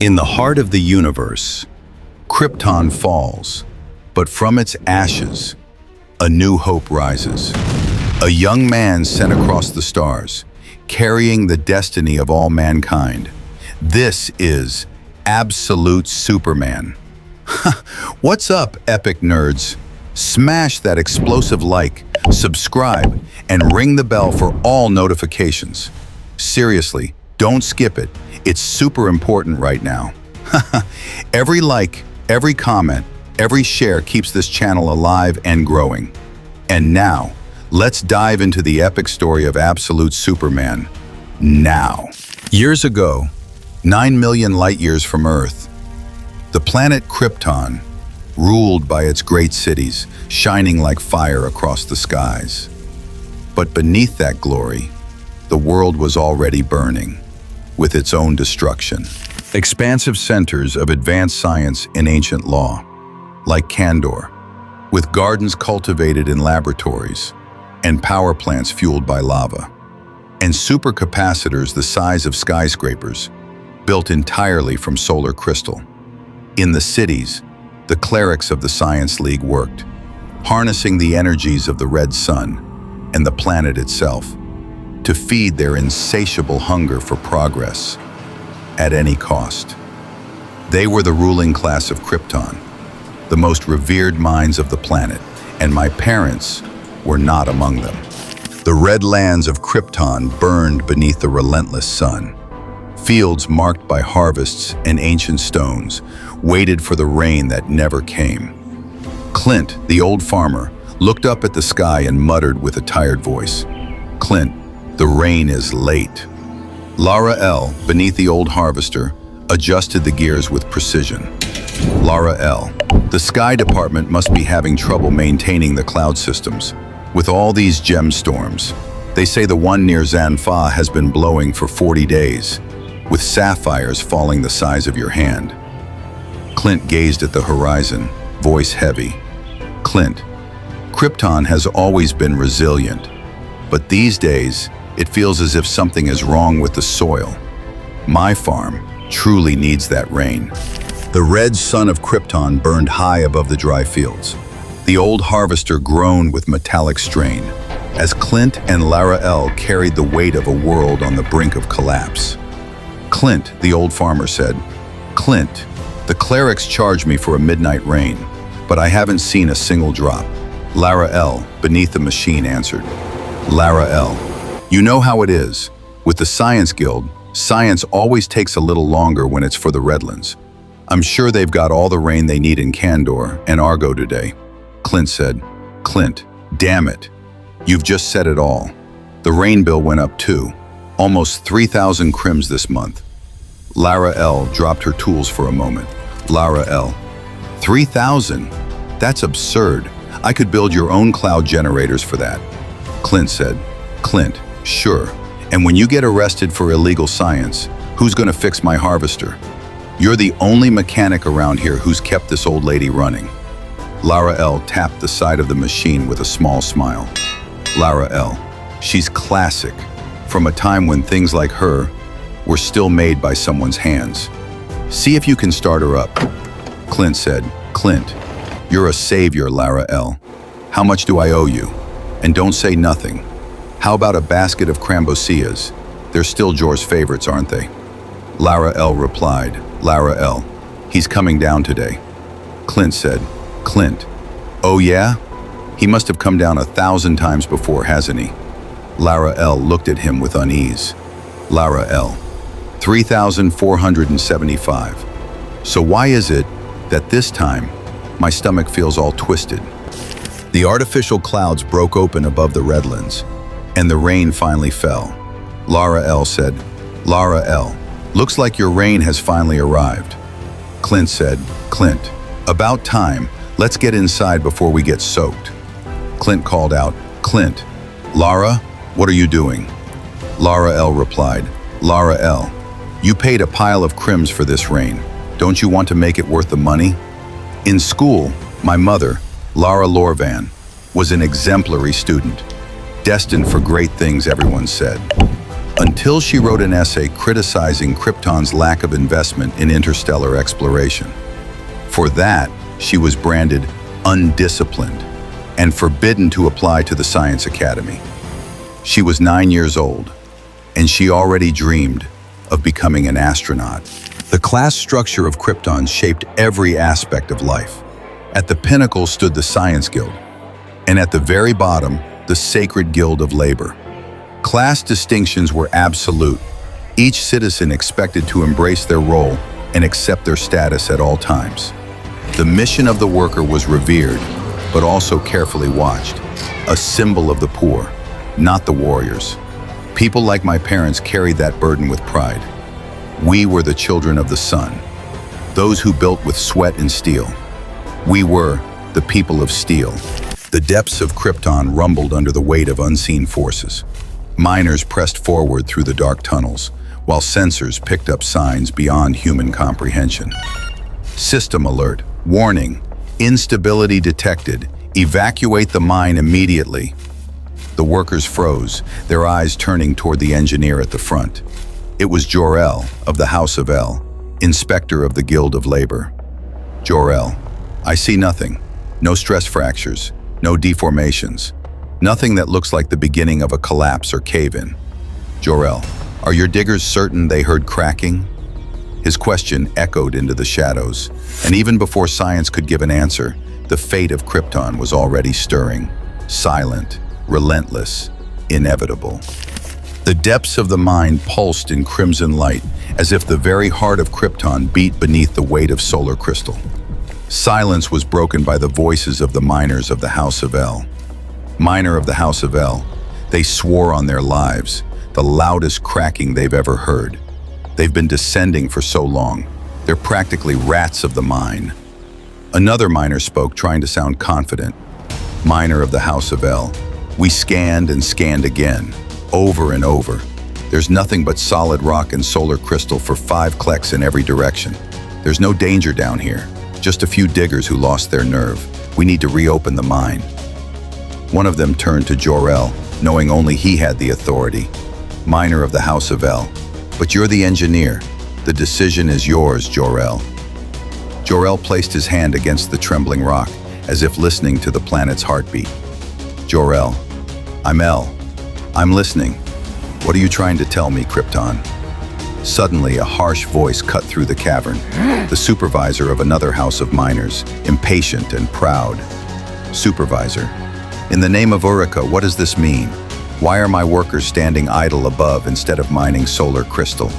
In the heart of the universe, Krypton falls, but from its ashes, a new hope rises. A young man sent across the stars, carrying the destiny of all mankind. This is Absolute Superman. What's up, epic nerds? Smash that explosive like, subscribe, and ring the bell for all notifications. Seriously, don't skip it. It's super important right now. Every like, every comment, every share keeps this channel alive and growing. And now, let's dive into the epic story of Absolute Superman. Now. Years ago, 9 million light years from Earth, the planet Krypton, ruled by its great cities, shining like fire across the skies. But beneath that glory, the world was already burning, with its own destruction. Expansive centers of advanced science and ancient law, like Kandor, with gardens cultivated in laboratories, and power plants fueled by lava, and supercapacitors the size of skyscrapers, built entirely from solar crystal. In the cities, the clerics of the Science League worked, harnessing the energies of the red sun and the planet itself, to feed their insatiable hunger for progress at any cost. They were the ruling class of Krypton, the most revered minds of the planet, and my parents were not among them. The red lands of Krypton burned beneath the relentless sun. Fields marked by harvests and ancient stones waited for the rain that never came. Clint, the old farmer, looked up at the sky and muttered with a tired voice, "Clint, the rain is late." Lara L., beneath the old harvester, adjusted the gears with precision. Lara L., the sky department must be having trouble maintaining the cloud systems. With all these gemstorms, they say the one near Zanfa has been blowing for 40 days, with sapphires falling the size of your hand. Clint gazed at the horizon, voice heavy. Clint, Krypton has always been resilient, but these days, it feels as if something is wrong with the soil. My farm truly needs that rain. The red sun of Krypton burned high above the dry fields. The old harvester groaned with metallic strain as Clint and Lara L. carried the weight of a world on the brink of collapse. Clint, the old farmer said, "Clint, the clerics charged me for a midnight rain, but I haven't seen a single drop." Lara L., beneath the machine, answered, "Lara L., you know how it is. With the Science Guild, science always takes a little longer when it's for the Redlands. I'm sure they've got all the rain they need in Kandor and Argo today." Clint said, "Clint, damn it. You've just said it all. The rain bill went up too. Almost 3,000 crims this month." Lara L. dropped her tools for a moment. Lara L. 3,000? That's absurd. I could build your own cloud generators for that. Clint said, "Clint, sure. And when you get arrested for illegal science, who's going to fix my harvester? You're the only mechanic around here who's kept this old lady running." Lara L. tapped the side of the machine with a small smile. Lara L. She's classic, from a time when things like her were still made by someone's hands. See if you can start her up. Clint said, "Clint, you're a savior, Lara L. How much do I owe you? And don't say nothing. How about a basket of crambusias? They're still Jor's favorites, aren't they?" Lara L. replied, "Lara L. He's coming down today." Clint said, "Clint, oh yeah? He must have come down 1,000 times before, hasn't he?" Lara L. looked at him with unease. Lara L. 3,475. So why is it that this time my stomach feels all twisted? The artificial clouds broke open above the Redlands, and the rain finally fell. Lara L. said, "Lara L., looks like your rain has finally arrived." Clint said, "Clint, about time. Let's get inside before we get soaked." Clint called out, "Clint, Lara, what are you doing?" Lara L. replied, "Lara L., you paid a pile of crims for this rain. Don't you want to make it worth the money?" In school, my mother, Lara Lorvan, was an exemplary student, destined for great things, everyone said. until she wrote an essay criticizing Krypton's lack of investment in interstellar exploration. For that, she was branded undisciplined and forbidden to apply to the Science Academy. She was 9 years old, and she already dreamed of becoming an astronaut. The class structure of Krypton shaped every aspect of life. At the pinnacle stood the Science Guild, and at the very bottom, the Sacred Guild of Labor. Class distinctions were absolute. Each citizen expected to embrace their role and accept their status at all times. The mission of the worker was revered, but also carefully watched. A symbol of the poor, not the warriors. People like my parents carried that burden with pride. We were the children of the sun, those who built with sweat and steel. We were the people of steel. The depths of Krypton rumbled under the weight of unseen forces. Miners pressed forward through the dark tunnels, while sensors picked up signs beyond human comprehension. System alert. Warning. Instability detected. Evacuate the mine immediately. The workers froze, their eyes turning toward the engineer at the front. It was Jor-El of the House of El, Inspector of the Guild of Labor. Jor-El, I see nothing. No stress fractures, no deformations. Nothing that looks like the beginning of a collapse or cave-in. Jor-El, are your diggers certain they heard cracking? His question echoed into the shadows, and even before science could give an answer, the fate of Krypton was already stirring, silent, relentless, inevitable. The depths of the mine pulsed in crimson light, as if the very heart of Krypton beat beneath the weight of solar crystal. Silence was broken by the voices of the miners of the House of El. Miner of the House of El, they swore on their lives, the loudest cracking they've ever heard. They've been descending for so long, they're practically rats of the mine. Another miner spoke, trying to sound confident. Miner of the House of El, we scanned and scanned again, over and over. There's nothing but solid rock and solar crystal for 5 clecks in every direction. There's no danger down here, just a few diggers who lost their nerve. We need to reopen the mine. One of them turned to Jor-El, knowing only he had the authority. Miner of the House of El, but you're the engineer. The decision is yours, Jor-El. Jor-El placed his hand against the trembling rock, as if listening to the planet's heartbeat. Jor-El, I'm El. I'm listening. What are you trying to tell me, Krypton? Suddenly, a harsh voice cut through the cavern, the supervisor of another house of miners, impatient and proud. Supervisor, in the name of Urika, what does this mean? Why are my workers standing idle above instead of mining solar crystal?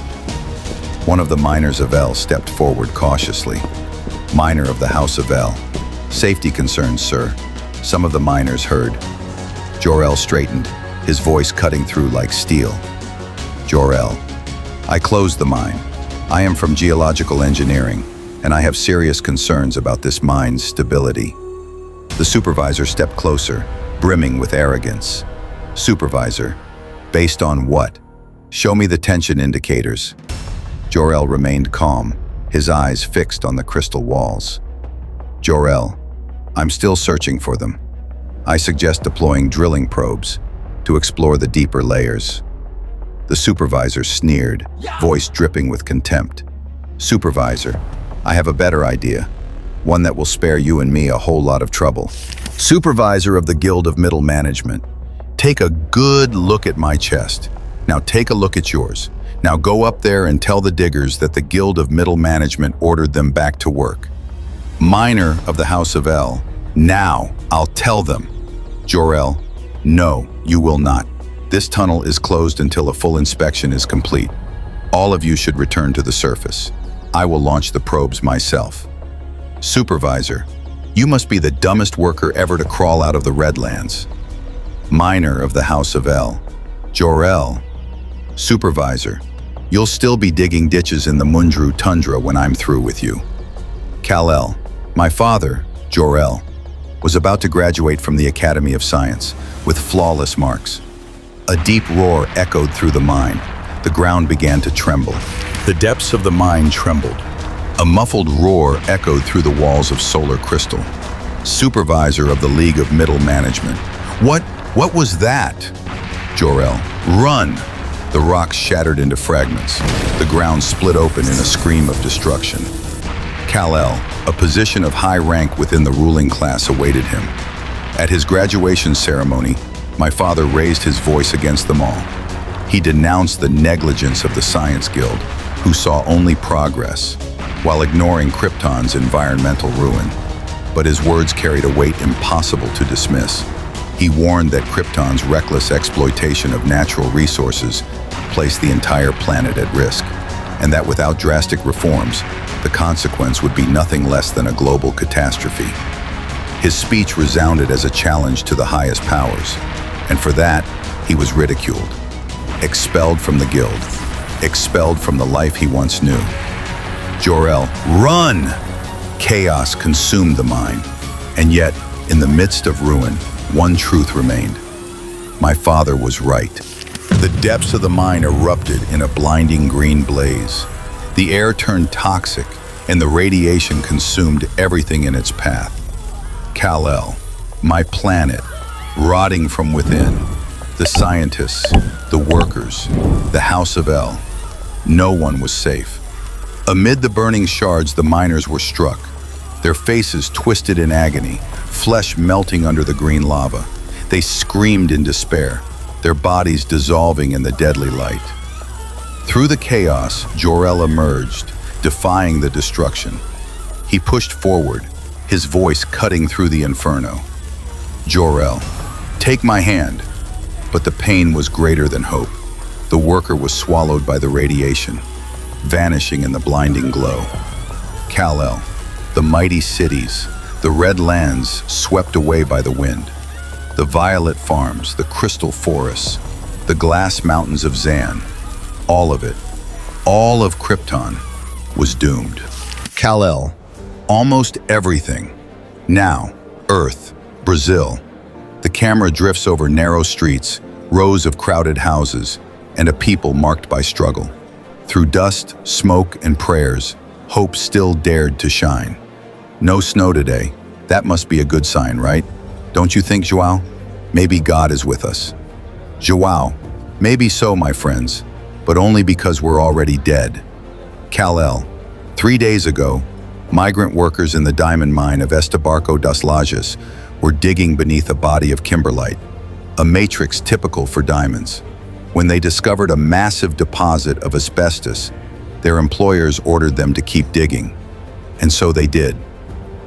One of the miners of El stepped forward cautiously. Miner of the House of El. Safety concerns, sir. Some of the miners heard. Jor-El straightened, his voice cutting through like steel. Jor-El, I closed the mine. I am from geological engineering, and I have serious concerns about this mine's stability. The supervisor stepped closer, brimming with arrogance. Supervisor, based on what? Show me the tension indicators. Jor-El remained calm, his eyes fixed on the crystal walls. Jor-El, I'm still searching for them. I suggest deploying drilling probes to explore the deeper layers. The supervisor sneered, voice dripping with contempt. Supervisor, I have a better idea, one that will spare you and me a whole lot of trouble. Supervisor of the Guild of Middle Management, take a good look at my chest. Now take a look at yours. Now go up there and tell the diggers that the Guild of Middle Management ordered them back to work. Miner of the House of El, now I'll tell them. Jor-El, no, you will not. This tunnel is closed until a full inspection is complete. All of you should return to the surface. I will launch the probes myself. Supervisor, you must be the dumbest worker ever to crawl out of the Redlands. Miner of the House of El, Jor-El. Supervisor, you'll still be digging ditches in the Mundru tundra when I'm through with you. Kal-El, my father, Jor-El, was about to graduate from the Academy of Science with flawless marks. A deep roar echoed through the mine. The ground began to tremble. The depths of the mine trembled. A muffled roar echoed through the walls of solar crystal. Supervisor of the League of Middle Management. What was that? Jor-El, run! The rocks shattered into fragments. The ground split open in a scream of destruction. Kal-El, a position of high rank within the ruling class, awaited him. At his graduation ceremony, my father raised his voice against them all. He denounced the negligence of the Science Guild, who saw only progress, while ignoring Krypton's environmental ruin. But his words carried a weight impossible to dismiss. He warned that Krypton's reckless exploitation of natural resources placed the entire planet at risk, and that without drastic reforms, the consequence would be nothing less than a global catastrophe. His speech resounded as a challenge to the highest powers, and for that, he was ridiculed. Expelled from the guild, expelled from the life he once knew. Jor-El, run! Chaos consumed the mine, and yet, in the midst of ruin, one truth remained. My father was right. The depths of the mine erupted in a blinding green blaze. The air turned toxic, and the radiation consumed everything in its path. Kal-El, my planet, rotting from within. The scientists, the workers, the House of El. No one was safe. Amid the burning shards, the miners were struck, their faces twisted in agony, flesh melting under the green lava. They screamed in despair, their bodies dissolving in the deadly light. Through the chaos, Jor-El emerged, defying the destruction. He pushed forward, his voice cutting through the inferno. Jor-El, take my hand. But the pain was greater than hope. The worker was swallowed by the radiation, vanishing in the blinding glow. Kal-El, the mighty cities, the red lands swept away by the wind. The violet farms, the crystal forests, the glass mountains of Zan, all of it, all of Krypton, was doomed. Kal-El, almost everything. Now, Earth, Brazil. The camera drifts over narrow streets, rows of crowded houses, and a people marked by struggle. Through dust, smoke, and prayers, hope still dared to shine. No snow today. That must be a good sign, right? Don't you think, Joao? Maybe God is with us. Joao, maybe so, my friends, but only because we're already dead. Kal-El, 3 days ago, migrant workers in the diamond mine of Estabarco das Lajes were digging beneath a body of kimberlite, a matrix typical for diamonds. When they discovered a massive deposit of asbestos, their employers ordered them to keep digging. And so they did.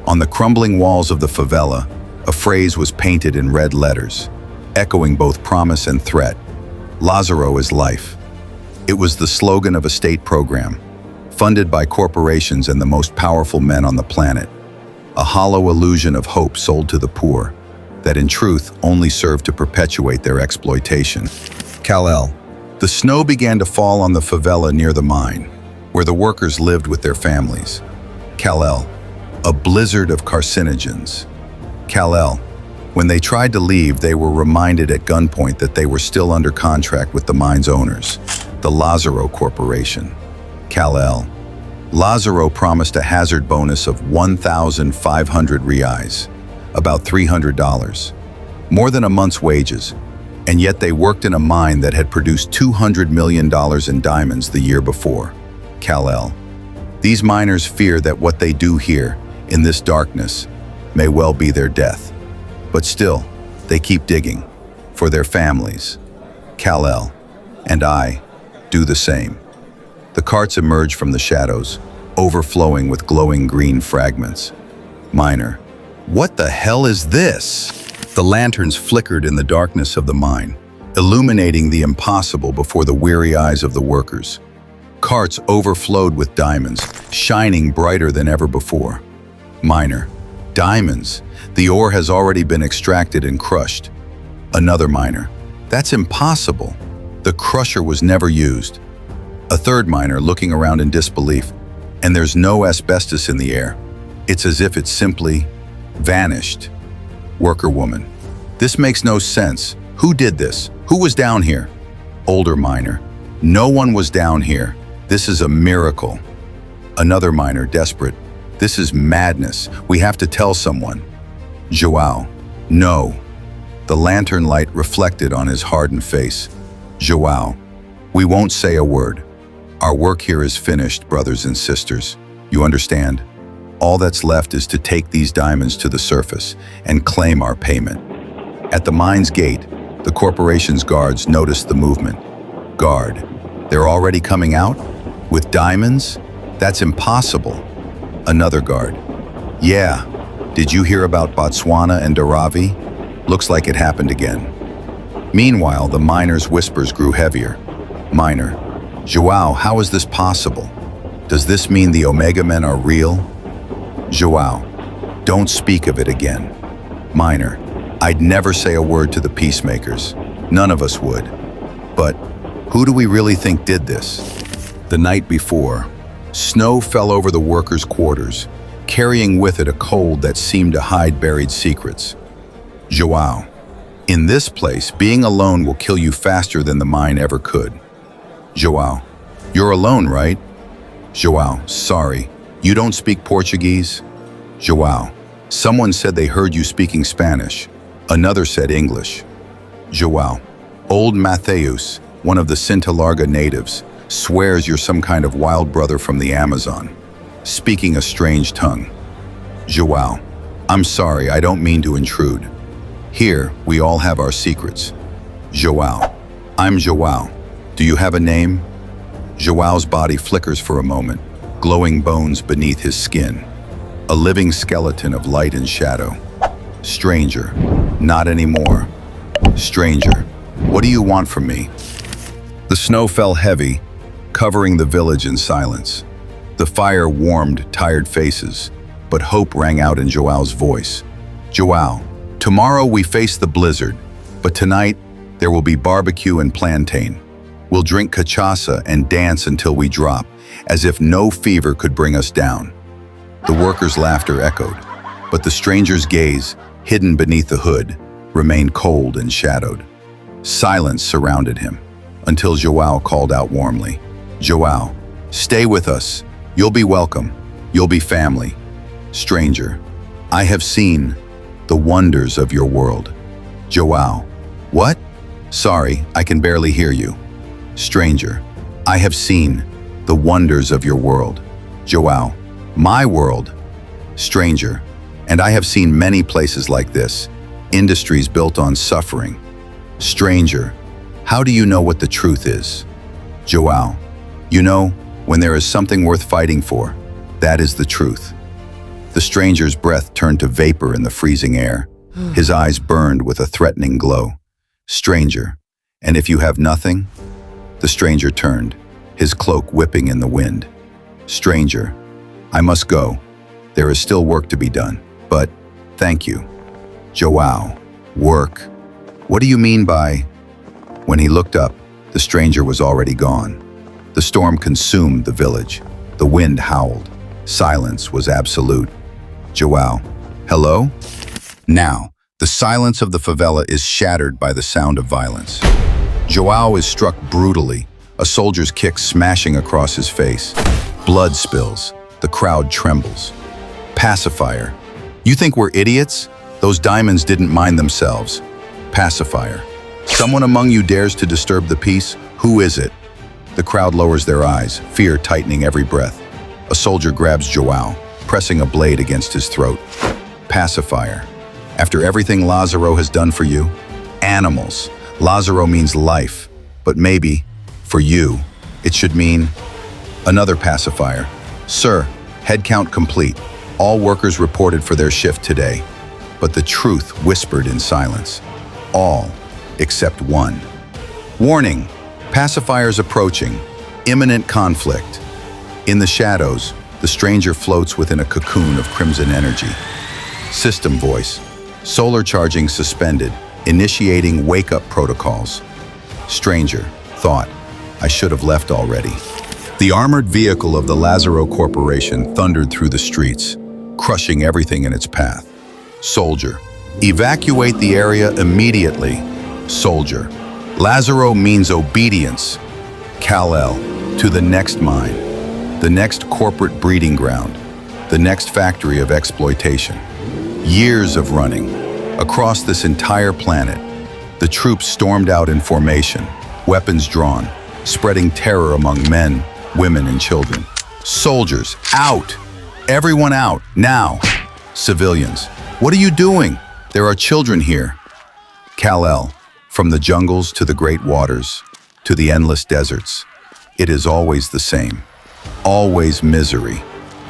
On the crumbling walls of the favela, a phrase was painted in red letters, echoing both promise and threat. Lázaro is life. It was the slogan of a state program, funded by corporations and the most powerful men on the planet. A hollow illusion of hope sold to the poor, that in truth only served to perpetuate their exploitation. Kal-El. The snow began to fall on the favela near the mine, where the workers lived with their families. Kal-El. A blizzard of carcinogens. Kal-El. When they tried to leave, they were reminded at gunpoint that they were still under contract with the mine's owners, the Lázaro Corporation. Kal-El. Lázaro promised a hazard bonus of 1,500 reais, about $300, more than a month's wages, and yet they worked in a mine that had produced $200 million in diamonds the year before. Kal-El. These miners fear that what they do here, in this darkness, may well be their death. But still, they keep digging, for their families. Kal-El, and I, do the same. The carts emerge from the shadows, overflowing with glowing green fragments. Miner. What the hell is this? The lanterns flickered in the darkness of the mine, illuminating the impossible before the weary eyes of the workers. Carts overflowed with diamonds, shining brighter than ever before. Miner. Diamonds. The ore has already been extracted and crushed. Another miner. That's impossible. The crusher was never used. A third miner looking around in disbelief. And there's no asbestos in the air. It's as if it simply vanished. Worker woman. This makes no sense. Who did this? Who was down here? Older miner. No one was down here. This is a miracle. Another miner, desperate. This is madness. We have to tell someone. Joao. No. The lantern light reflected on his hardened face. Joao. We won't say a word. Our work here is finished, brothers and sisters. You understand? All that's left is to take these diamonds to the surface and claim our payment. At the mine's gate, the corporation's guards noticed the movement. Guard, they're already coming out? With diamonds? That's impossible. Another guard. Yeah, did you hear about Botswana and Daravi? Looks like it happened again. Meanwhile, the miner's whispers grew heavier. Miner, Joao, how is this possible? Does this mean the Omega Men are real? Joao, don't speak of it again. Miner, I'd never say a word to the peacemakers. None of us would. But who do we really think did this? The night before, snow fell over the workers' quarters, carrying with it a cold that seemed to hide buried secrets. Joao, in this place, being alone will kill you faster than the mine ever could. Joao, you're alone, right? Joao, sorry, you don't speak Portuguese? Joao, someone said they heard you speaking Spanish. Another said English. Joao, old Mateus, one of the Cinta Larga natives, swears you're some kind of wild brother from the Amazon, speaking a strange tongue. Joao, I'm sorry, I don't mean to intrude. Here, we all have our secrets. Joao, I'm Joao. Do you have a name? Joao's body flickers for a moment, glowing bones beneath his skin. A living skeleton of light and shadow. Stranger, not anymore. Stranger, what do you want from me? The snow fell heavy, covering the village in silence. The fire warmed tired faces, but hope rang out in Joao's voice. Joao, tomorrow we face the blizzard, but tonight there will be barbecue and plantain. We'll drink cachaça and dance until we drop, as if no fever could bring us down. The workers' laughter echoed, but the stranger's gaze, hidden beneath the hood, remained cold and shadowed. Silence surrounded him, until Joao called out warmly, Joao, stay with us. You'll be welcome. You'll be family. Stranger, I have seen the wonders of your world. Joao, what? Sorry, I can barely hear you. Stranger, I have seen the wonders of your world. Joao, my world. Stranger, and I have seen many places like this, industries built on suffering. Stranger, how do you know what the truth is? Joao, you know, when there is something worth fighting for, that is the truth. The stranger's breath turned to vapor in the freezing air. His eyes burned with a threatening glow. Stranger, and if you have nothing? The stranger turned, his cloak whipping in the wind. Stranger, I must go. There is still work to be done, but thank you. Joao, work. What do you mean by? When he looked up, the stranger was already gone. The storm consumed the village. The wind howled. Silence was absolute. Joao, hello? Now, the silence of the favela is shattered by the sound of violence. Joao is struck brutally, a soldier's kick smashing across his face. Blood spills. The crowd trembles. Pacifier. You think we're idiots? Those diamonds didn't mind themselves. Pacifier. Someone among you dares to disturb the peace? Who is it? The crowd lowers their eyes, fear tightening every breath. A soldier grabs Joao, pressing a blade against his throat. Pacifier. After everything Lazaro has done for you? Animals. Lazaro means life, but maybe, for you, it should mean another pacifier. Sir, head count complete. All workers reported for their shift today, but the truth whispered in silence. All, except one. Warning, pacifiers approaching. Imminent conflict. In the shadows, the stranger floats within a cocoon of crimson energy. System voice. Solar charging suspended. Initiating wake-up protocols. Stranger, thought, I should have left already. The armored vehicle of the Lazaro Corporation thundered through the streets, crushing everything in its path. Soldier, evacuate the area immediately. Soldier, Lazaro means obedience. Kal-El, to the next mine, the next corporate breeding ground, the next factory of exploitation. Years of running. Across this entire planet, the troops stormed out in formation, weapons drawn, spreading terror among men, women, and children. Soldiers, out! Everyone out, now! Civilians, what are you doing? There are children here. Kal-El, from the jungles to the great waters, to the endless deserts, it is always the same. Always misery,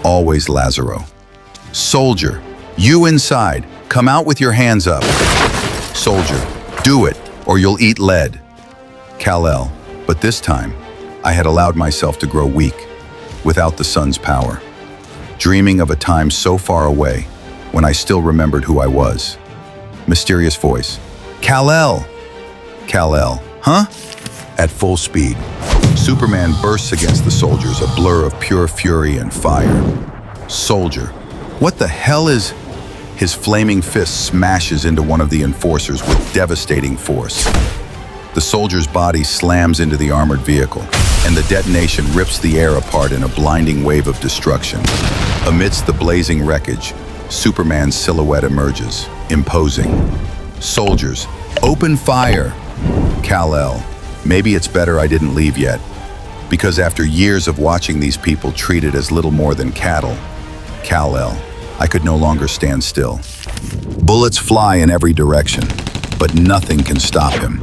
always Lazaro. Soldier, you inside, come out with your hands up. Soldier, do it, or you'll eat lead. Kal-El, but this time, I had allowed myself to grow weak, without the sun's power, dreaming of a time so far away when I still remembered who I was. Mysterious voice, Kal-El! Kal-El, huh? At full speed, Superman bursts against the soldiers, a blur of pure fury and fire. Soldier, what the hell is... His flaming fist smashes into one of the enforcers with devastating force. The soldier's body slams into the armored vehicle, and the detonation rips the air apart in a blinding wave of destruction. Amidst the blazing wreckage, Superman's silhouette emerges, imposing. Soldiers, open fire! Kal-El, maybe it's better I didn't leave yet, because after years of watching these people treated as little more than cattle, Kal-El, I could no longer stand still. Bullets fly in every direction, but nothing can stop him.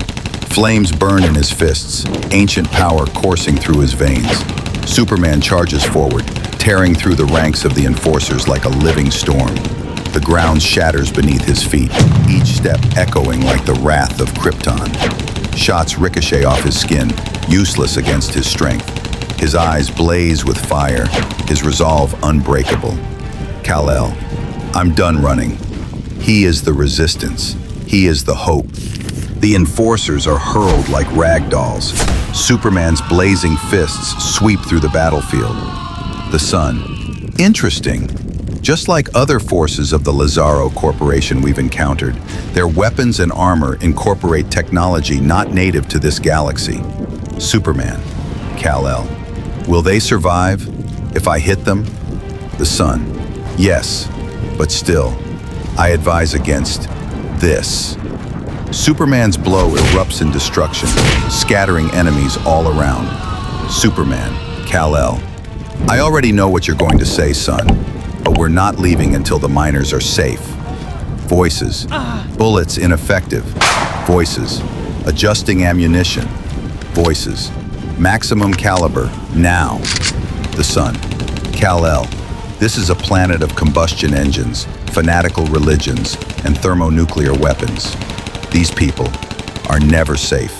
Flames burn in his fists, ancient power coursing through his veins. Superman charges forward, tearing through the ranks of the enforcers like a living storm. The ground shatters beneath his feet, each step echoing like the wrath of Krypton. Shots ricochet off his skin, useless against his strength. His eyes blaze with fire, his resolve unbreakable. Kal-El, I'm done running. He is the resistance. He is the hope. The enforcers are hurled like rag dolls. Superman's blazing fists sweep through the battlefield. The sun. Interesting. Just like other forces of the Lazaro Corporation we've encountered, their weapons and armor incorporate technology not native to this galaxy. Superman, Kal-El, will they survive if I hit them? The sun. Yes, but still, I advise against this. Superman's blow erupts in destruction, scattering enemies all around. Superman, Kal-El, I already know what you're going to say, son, but we're not leaving until the miners are safe. Voices, bullets ineffective. Voices, adjusting ammunition. Voices, maximum caliber, now. The sun, Kal-El, this is a planet of combustion engines, fanatical religions, and thermonuclear weapons. These people are never safe.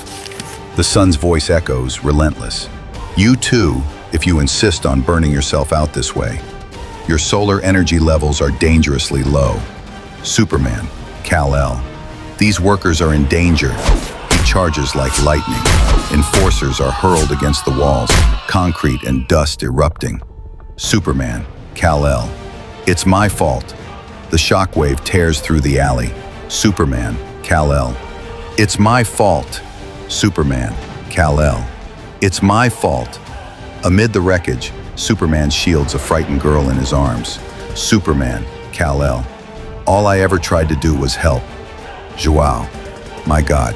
The sun's voice echoes, relentless. You too, if you insist on burning yourself out this way. Your solar energy levels are dangerously low. Superman, Kal-El, these workers are in danger. He charges like lightning. Enforcers are hurled against the walls, concrete and dust erupting. Superman, Kal-El, it's my fault. The shockwave tears through the alley. Superman, Kal-El, it's my fault. Superman, Kal-El, it's my fault. Amid the wreckage, Superman shields a frightened girl in his arms. Superman, Kal-El, all I ever tried to do was help. Joao, my God,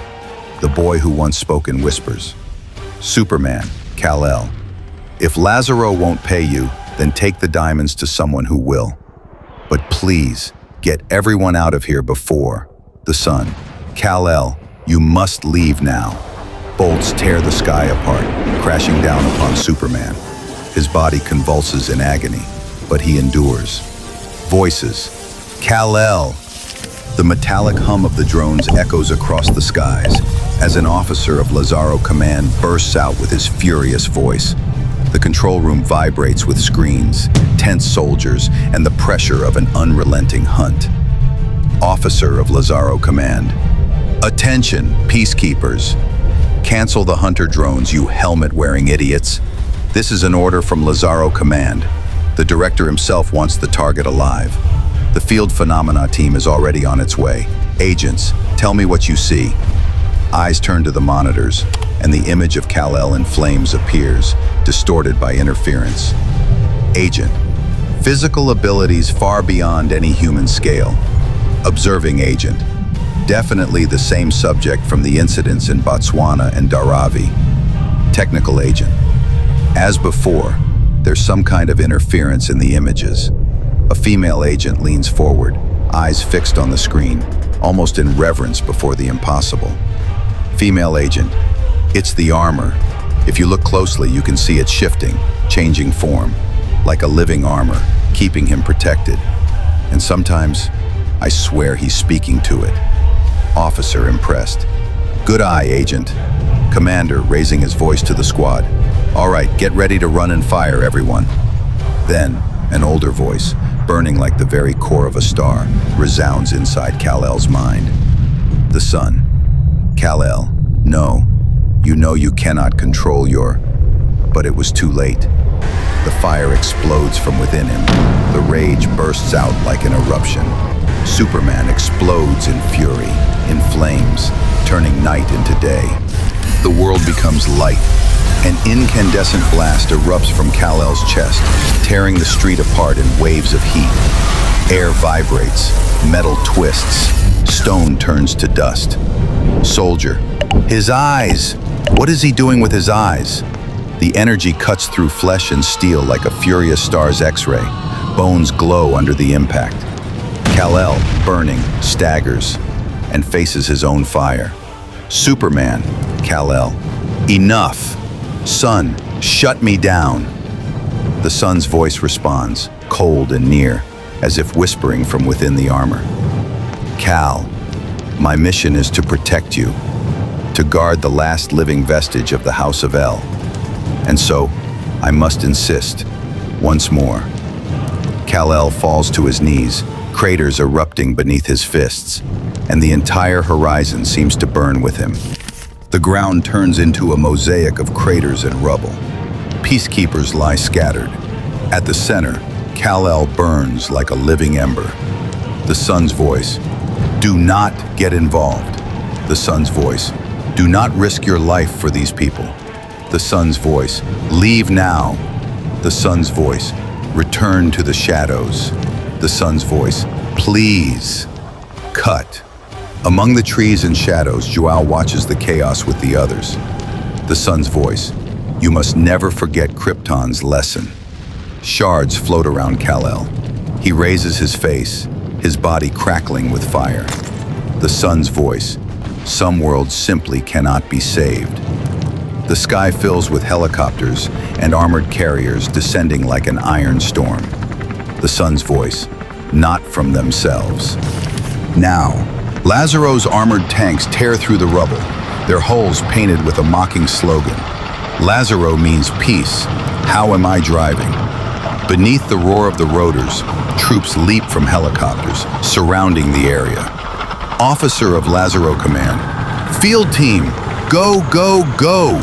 the boy who once spoke in whispers. Superman, Kal-El, if Lazaro won't pay you, then take the diamonds to someone who will. But please, get everyone out of here before the sun. Kal-El, you must leave now. Bolts tear the sky apart, crashing down upon Superman. His body convulses in agony, but he endures. Voices. Kal-El. The metallic hum of the drones echoes across the skies as an officer of Lazaro Command bursts out with his furious voice. The control room vibrates with screens, tense soldiers, and the pressure of an unrelenting hunt. Officer of Lazaro Command. Attention, peacekeepers. Cancel the hunter drones, you helmet-wearing idiots. This is an order from Lazaro Command. The director himself wants the target alive. The field phenomena team is already on its way. Agents, tell me what you see. Eyes turn to the monitors, and the image of Kal-El in flames appears, distorted by interference. Agent, physical abilities far beyond any human scale. Observing agent, definitely the same subject from the incidents in Botswana and Dharavi. Technical agent. As before, there's some kind of interference in the images. A female agent leans forward, eyes fixed on the screen, almost in reverence before the impossible. Female agent, it's the armor. If you look closely, you can see it shifting, changing form, like a living armor, keeping him protected. And sometimes, I swear he's speaking to it. Officer impressed. Good eye, agent. Commander raising his voice to the squad. All right, get ready to run and fire, everyone. Then, an older voice, burning like the very core of a star, resounds inside Kal-El's mind. The sun. Kal-El, no. You know you cannot control your... But it was too late. The fire explodes from within him. The rage bursts out like an eruption. Superman explodes in fury, in flames, turning night into day. The world becomes light. An incandescent blast erupts from Kal-El's chest, tearing the street apart in waves of heat. Air vibrates, metal twists, stone turns to dust. Soldier, his eyes! What is he doing with his eyes? The energy cuts through flesh and steel like a furious star's X-ray. Bones glow under the impact. Kal-El, burning, staggers, and faces his own fire. Superman, Kal-El, enough! Sun, shut me down! The sun's voice responds, cold and near, as if whispering from within the armor. Kal, my mission is to protect you, to guard the last living vestige of the House of El. And so, I must insist, once more. Kal-El falls to his knees, craters erupting beneath his fists, and the entire horizon seems to burn with him. The ground turns into a mosaic of craters and rubble. Peacekeepers lie scattered. At the center, Kal-El burns like a living ember. The sun's voice, do not get involved. The sun's voice, do not risk your life for these people. The sun's voice, leave now. The sun's voice, return to the shadows. The sun's voice, please. Cut. Among the trees and shadows, Joao watches the chaos with the others. The sun's voice, you must never forget Krypton's lesson. Shards float around Kal-El. He raises his face, his body crackling with fire. The sun's voice, some worlds simply cannot be saved. The sky fills with helicopters and armored carriers descending like an iron storm. The sun's voice, not from themselves. Now, Lazaro's armored tanks tear through the rubble, their hulls painted with a mocking slogan. Lazaro means peace. How am I driving? Beneath the roar of the rotors, troops leap from helicopters, surrounding the area. Officer of Lazaro Command, field team, go, go, go!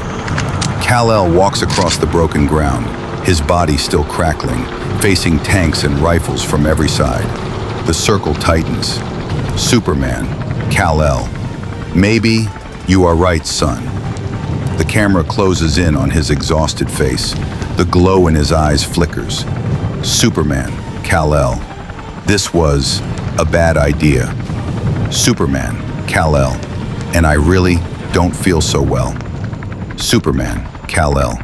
Kal-El walks across the broken ground, his body still crackling, facing tanks and rifles from every side. The circle tightens. Superman, Kal-El, maybe you are right, son. The camera closes in on his exhausted face. The glow in his eyes flickers. Superman, Kal-El, this was a bad idea. Superman, Kal-El, and I really don't feel so well. Superman, Kal-El,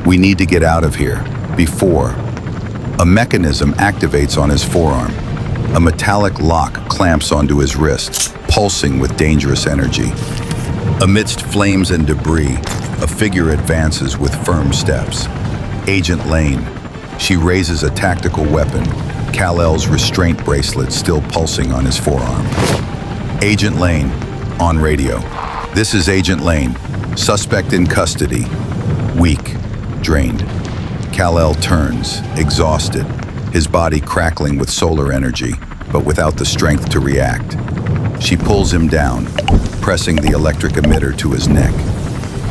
we need to get out of here, before. A mechanism activates on his forearm. A metallic lock clamps onto his wrist, pulsing with dangerous energy. Amidst flames and debris, a figure advances with firm steps. Agent Lane. She raises a tactical weapon, Kal-El's restraint bracelet still pulsing on his forearm. Agent Lane, on radio. This is Agent Lane. Suspect in custody. Weak, drained. Kal-El turns, exhausted, his body crackling with solar energy, but without the strength to react. She pulls him down, pressing the electric emitter to his neck.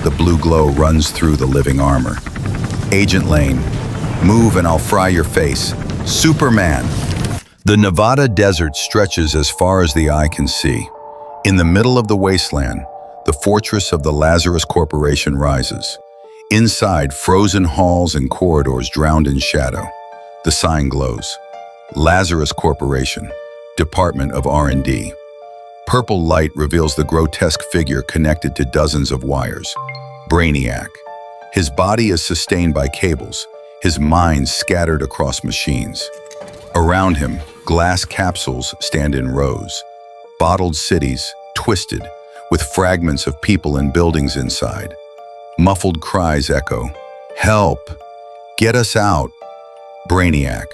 The blue glow runs through the living armor. Agent Lane, move and I'll fry your face. Superman! The Nevada desert stretches as far as the eye can see. In the middle of the wasteland, the fortress of the Lazarus Corporation rises. Inside, frozen halls and corridors drowned in shadow. The sign glows. Lazarus Corporation, Department of R&D. Purple light reveals the grotesque figure connected to dozens of wires. Brainiac. His body is sustained by cables, his mind scattered across machines. Around him, glass capsules stand in rows, bottled cities, twisted, with fragments of people and buildings inside. Muffled cries echo, "Help! Get us out!" Brainiac.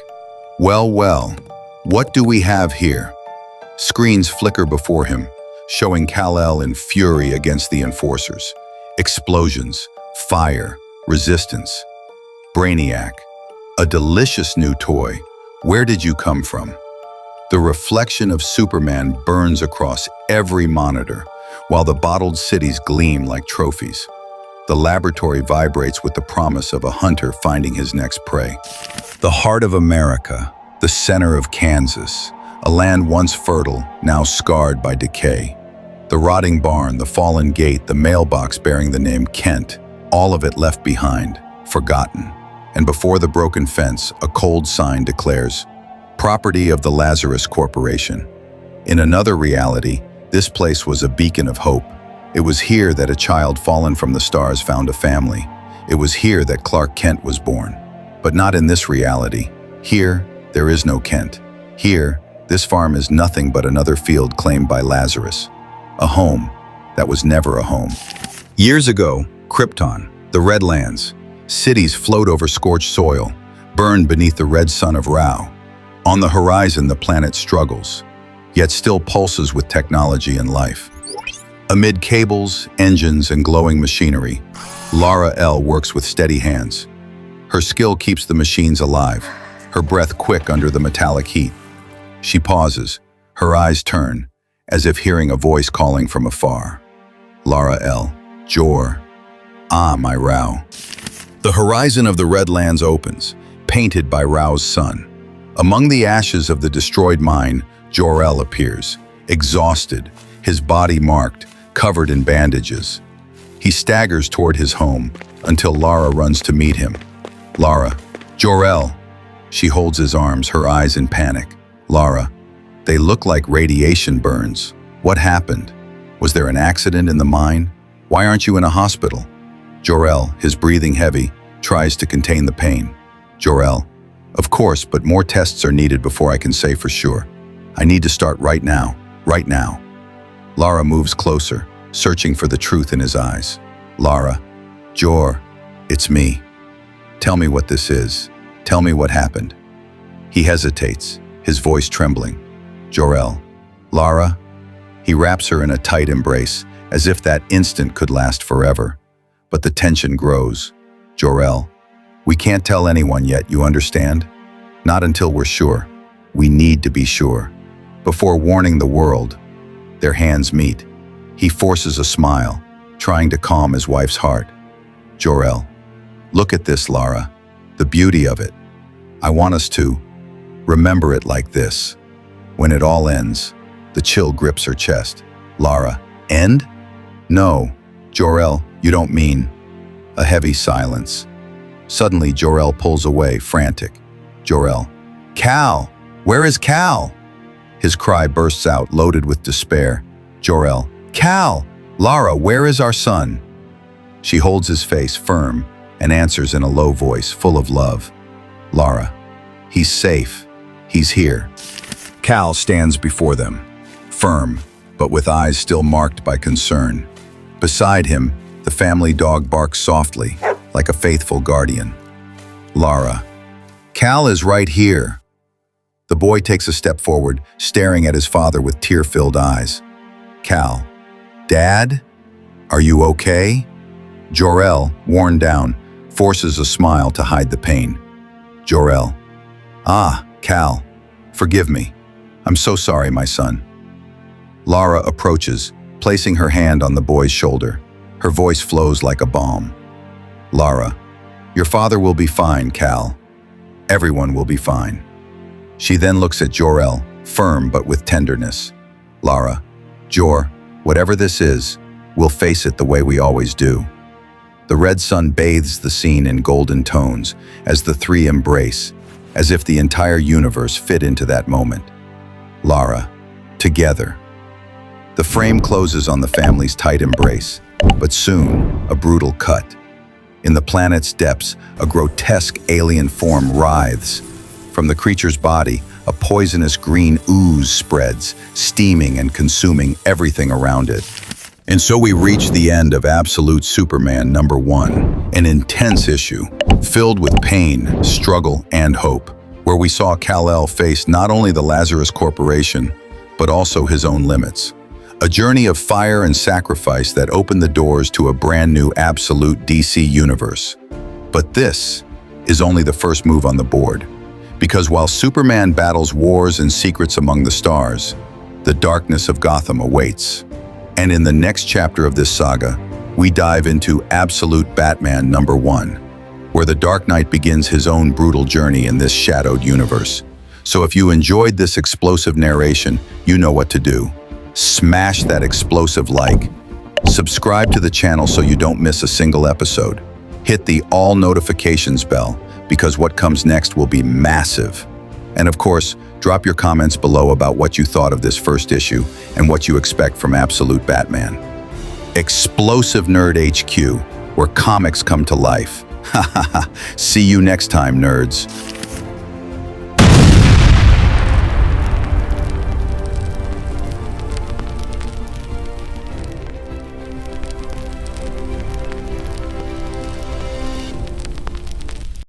Well, well, what do we have here? Screens flicker before him, showing Kal-El in fury against the enforcers. Explosions, fire, resistance. Brainiac. A delicious new toy. Where did you come from? The reflection of Superman burns across every monitor, while the bottled cities gleam like trophies. The laboratory vibrates with the promise of a hunter finding his next prey. The heart of America, the center of Kansas, a land once fertile, now scarred by decay. The rotting barn, the fallen gate, the mailbox bearing the name Kent, all of it left behind, forgotten. And before the broken fence, a cold sign declares, "Property of the Lazarus Corporation." In another reality, this place was a beacon of hope. It was here that a child fallen from the stars found a family. It was here that Clark Kent was born. But not in this reality. Here, there is no Kent. Here, this farm is nothing but another field claimed by Lazarus. A home that was never a home. Years ago, Krypton, the Redlands, cities float over scorched soil, burned beneath the red sun of Ra. On the horizon, the planet struggles, yet still pulses with technology and life. Amid cables, engines, and glowing machinery, Lara L. works with steady hands. Her skill keeps the machines alive, her breath quick under the metallic heat. She pauses, her eyes turn, as if hearing a voice calling from afar. Lara L. Jor. Ah, my Rao. The horizon of the Redlands opens, painted by Rao's sun. Among the ashes of the destroyed mine, Jor-El appears, exhausted, his body marked, covered in bandages. He staggers toward his home until Lara runs to meet him. Lara. Jor-El. She holds his arms, her eyes in panic. Lara. They look like radiation burns. What happened? Was there an accident in the mine? Why aren't you in a hospital? Jor-El, his breathing heavy, tries to contain the pain. Jor-El. Of course, but more tests are needed before I can say for sure. I need to start right now, right now. Lara moves closer, searching for the truth in his eyes. Lara. Jor, it's me. Tell me what this is. Tell me what happened. He hesitates, his voice trembling. Jor-El. Lara. He wraps her in a tight embrace, as if that instant could last forever. But the tension grows. Jor-El. We can't tell anyone yet, you understand? Not until we're sure. We need to be sure. Before warning the world. Their hands meet. He forces a smile, trying to calm his wife's heart. Jor-El. Look at this, Lara. The beauty of it. I want us to remember it like this. When it all ends, the chill grips her chest. Lara. End? No. Jor-El, you don't mean. A heavy silence. Suddenly, Jor-El pulls away, frantic. Jor-El. Kal! Where is Kal? His cry bursts out, loaded with despair. Jor-El. Kal! Lara, where is our son? She holds his face firm and answers in a low voice, full of love. Lara. He's safe. He's here. Kal stands before them, firm, but with eyes still marked by concern. Beside him, the family dog barks softly, like a faithful guardian. Lara. Kal is right here. The boy takes a step forward, staring at his father with tear-filled eyes. Kal. Dad? Are you okay? Jor-El, worn down, forces a smile to hide the pain. Jor-El. Ah, Kal. Forgive me. I'm so sorry, my son. Lara approaches, placing her hand on the boy's shoulder. Her voice flows like a balm. Lara. Your father will be fine, Kal. Everyone will be fine. She then looks at Jor-El, firm but with tenderness. Lara. Jor, whatever this is, we'll face it the way we always do. The red sun bathes the scene in golden tones as the three embrace, as if the entire universe fit into that moment. Lara. Together. The frame closes on the family's tight embrace, but soon, a brutal cut. In the planet's depths, a grotesque alien form writhes. From the creature's body, a poisonous green ooze spreads, steaming and consuming everything around it. And so we reach the end of Absolute Superman #1, an intense issue, filled with pain, struggle, and hope, where we saw Kal-El face not only the Lazarus Corporation, but also his own limits. A journey of fire and sacrifice that opened the doors to a brand new absolute DC universe. But this is only the first move on the board. Because while Superman battles wars and secrets among the stars, the darkness of Gotham awaits. And in the next chapter of this saga, we dive into Absolute Batman #1, where the Dark Knight begins his own brutal journey in this shadowed universe. So if you enjoyed this explosive narration, you know what to do. Smash that explosive like. Subscribe to the channel so you don't miss a single episode. Hit the all notifications bell, because what comes next will be massive. And of course, drop your comments below about what you thought of this first issue and what you expect from Absolute Batman. Explosive Nerd HQ, where comics come to life. See you next time, nerds.